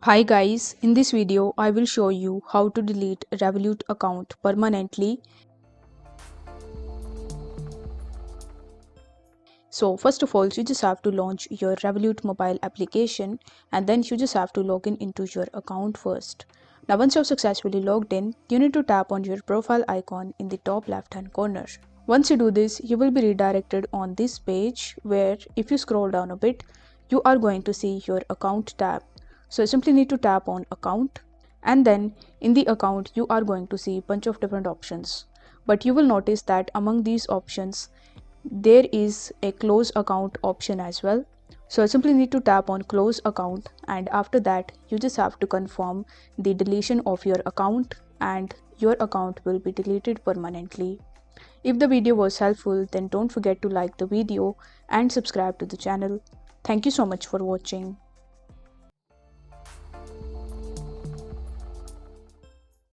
Hi guys, in this video I will show you how to delete Revolut account permanently. So first of all you just have to launch your Revolut mobile application and then you just have to log in into your account first. Now once you're successfully logged in, you need to tap on your profile icon in the top left hand corner. Once you do this, you will be redirected on this page where if you scroll down a bit, you are going to see your account tab. So you simply need to tap on account and then in the account you are going to see a bunch of different options. But you will notice that among these options there is a close account option as well. So I simply need to tap on close account and after that you just have to confirm the deletion of your account and your account will be deleted permanently. If the video was helpful, then don't forget to like the video and subscribe to the channel. Thank you so much for watching.